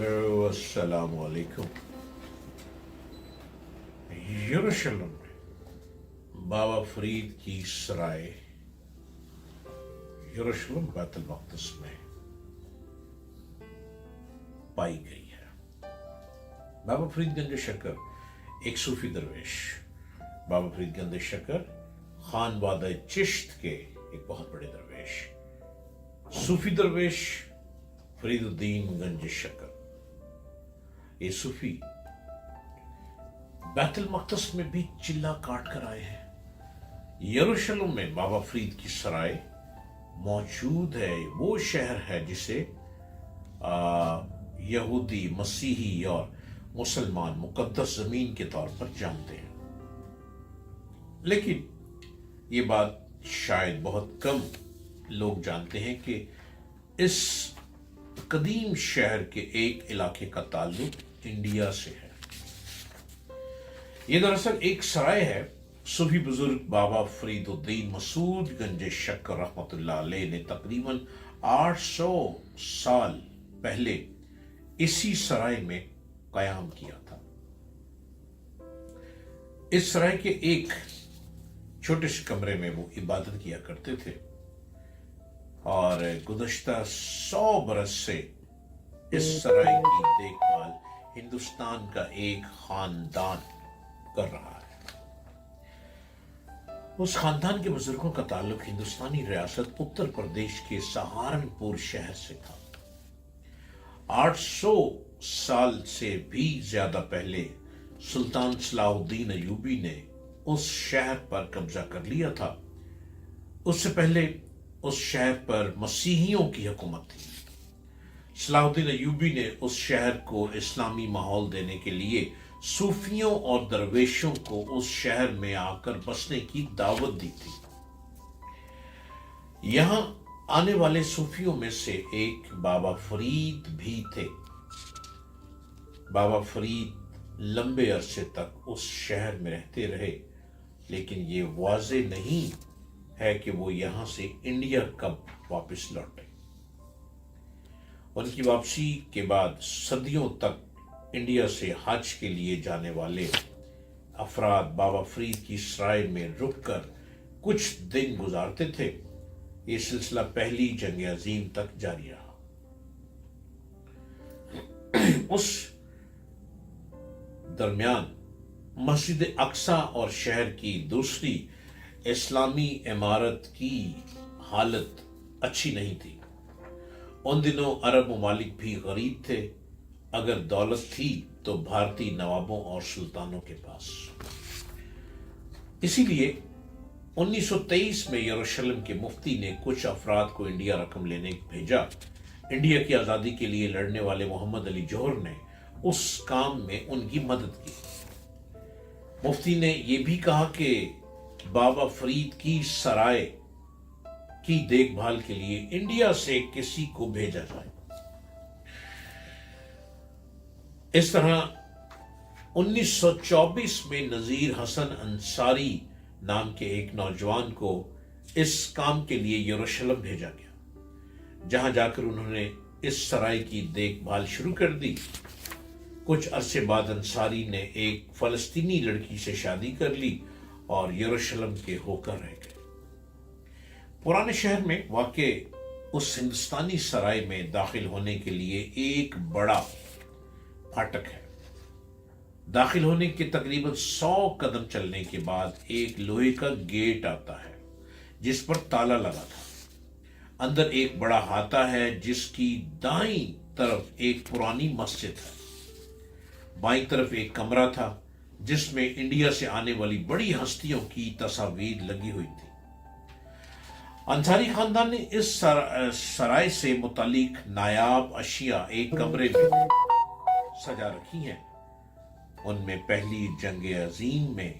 Hello अस्सलाम वालेकुम। यरूशलेम में बाबा फरीद की सराय यरूशलेम बैतुल मक़दस में पाई गई है। बाबा फरीद गंज शकर एक सूफी दरवेश, बाबा फरीद गंज शकर खानवादा चिश्त के एक बहुत बड़े दरवेश, सूफी दरवेश फरीदुद्दीन गंज शकर। ये सूफी बैतुल मक़दस में भी चिल्ला काट कर आए हैं। यरूशलेम में बाबा फरीद की सराय मौजूद है। वो शहर है जिसे यहूदी, मसीही और मुसलमान मुकद्दस जमीन के तौर पर जानते हैं। लेकिन ये बात शायद बहुत कम लोग जानते हैं कि इस कदीम शहर के एक इलाके का ताल्लुक इंडिया से है। यह दरअसल एक सराय है। सूफी बुजुर्ग बाबा फरीदुद्दीन मसूद गंज शकर रहमतुल्लाह अलैह ने तकरीबन 800 साल पहले इसी सराय में कयाम किया था। इस सराय के एक छोटे से कमरे में वो इबादत किया करते थे और गुज़श्ता 100 बरस से इस सराय की देखभाल हिंदुस्तान का एक खानदान कर रहा है। उस खानदान के बुजुर्गों का ताल्लुक हिंदुस्तानी रियासत उत्तर प्रदेश के सहारनपुर शहर से था। 800 साल से भी ज्यादा पहले सुल्तान सलाहुद्दीन अयूबी ने उस शहर पर कब्जा कर लिया था। उससे पहले उस शहर पर मसीहियों की हुकूमत थी। सलाहुद्दीन अयूबी ने उस शहर को इस्लामी माहौल देने के लिए सूफियों और दरवेशों को उस शहर में आकर बसने की दावत दी थी। यहां आने वाले सूफियों में से एक बाबा फरीद भी थे। बाबा फरीद लंबे अरसे तक उस शहर में रहते रहे, लेकिन ये वाज़ेह नहीं है कि वो यहां से इंडिया कब वापस लौटे। उनकी वापसी के बाद सदियों तक इंडिया से हज के लिए जाने वाले अफराद बाबा फरीद की सराय में रुककर कुछ दिन गुजारते थे। ये सिलसिला पहली जंग अजीम तक जारी रहा। उस दरमियान मस्जिद अक्सा और शहर की दूसरी इस्लामी इमारत की हालत अच्छी नहीं थी। उन दिनों अरब ममालिक भी गरीब थे। अगर दौलत थी तो भारतीय नवाबों और सुल्तानों के पास। इसीलिए 1923 में यरूशलेम के मुफ्ती ने कुछ अफराद को इंडिया रकम लेने भेजा। इंडिया की आज़ादी के लिए लड़ने वाले मोहम्मद अली जौहर ने उस काम में उनकी मदद की। मुफ्ती ने यह भी कहा कि बाबा फरीद की सराय की देखभाल के लिए इंडिया से किसी को भेजा जाए। इस तरह 1924 में नजीर हसन अंसारी नाम के एक नौजवान को इस काम के लिए यरूशलेम भेजा गया, जहां जाकर उन्होंने इस सराय की देखभाल शुरू कर दी। कुछ अरसे बाद अंसारी ने एक फलस्तीनी लड़की से शादी कर ली और यरूशलेम के होकर रह गए। पुराने शहर में वाक़े उस हिंदुस्तानी सराय में दाखिल होने के लिए एक बड़ा फाटक है। दाखिल होने के तकरीबन 100 कदम चलने के बाद एक लोहे का गेट आता है जिस पर ताला लगा था। अंदर एक बड़ा हाता है जिसकी दाईं तरफ एक पुरानी मस्जिद है। बाईं तरफ एक कमरा था जिसमें इंडिया से आने वाली बड़ी हस्तियों की तस्वीर लगी हुई थी। अंसारी खानदान ने इस सराय से मुतालिक नायाब अशिया एक कमरे में सजा रखी हैं। उनमें पहली जंग अजीम में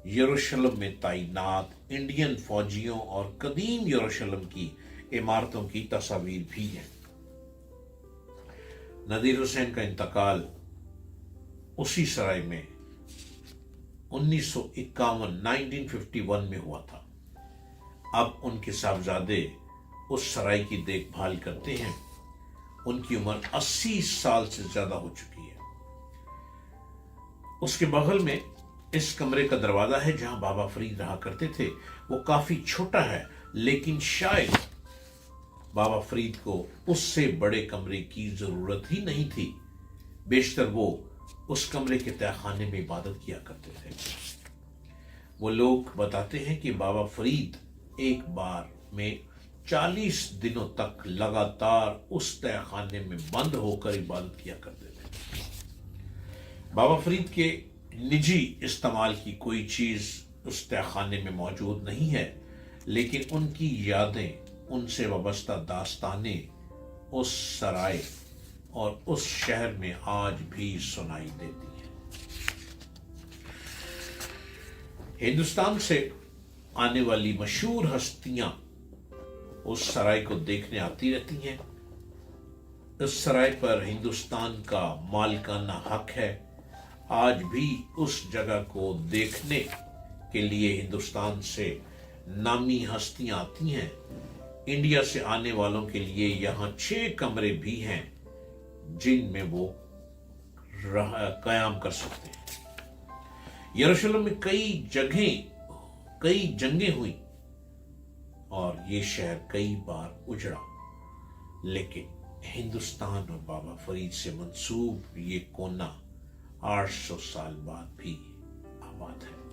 यरूशलेम में तैनात इंडियन फौजियों और कदीम यरूशलेम की इमारतों की तस्वीर भी है। नदीर हुसैन का इंतकाल उसी सराय में 1951 में हुआ था। अब उनके साहबजादे उस सराय की देखभाल करते हैं ان کی عمر 80 سال سے زیادہ ہو چکی ہے۔ اس کے بغل میں اس کمرے کا دروازہ ہے جہاں بابا فرید رہا کرتے تھے، وہ کافی چھوٹا ہے، لیکن شاید بابا فرید کو اس سے بڑے کمرے کی ضرورت ہی نہیں تھی، بیشتر وہ اس کمرے کے تہہ خانے میں عبادت کیا کرتے تھے۔ وہ لوگ بتاتے ہیں کہ بابا فرید ایک بار میں 40 دنوں تک لگاتار اس تہہ خانے میں بند ہو کر عبادت کیا کرتے تھے۔ بابا فرید کے نجی استعمال کی کوئی چیز اس تہہ خانے میں موجود نہیں ہے، لیکن ان کی یادیں، ان سے وابستہ داستانیں اس سرائے اور اس شہر میں آج بھی سنائی دیتی ہیں۔ ہندوستان سے آنے والی مشہور ہستیاں اس سرائے کو دیکھنے آتی رہتی ہیں۔ اس سرائے پر ہندوستان کا مالکانہ حق ہے۔ آج بھی اس جگہ کو دیکھنے کے لیے ہندوستان سے نامی ہستیاں آتی ہیں۔ انڈیا سے آنے والوں کے لیے یہاں 6 کمرے بھی ہیں جن میں وہ قیام کر سکتے ہیں۔ یروشلم میں کئی جنگیں ہوئی اور یہ شہر کئی بار اجڑا، لیکن ہندوستان اور بابا فرید سے منسوب یہ کونا 800 سال بعد بھی آباد ہے۔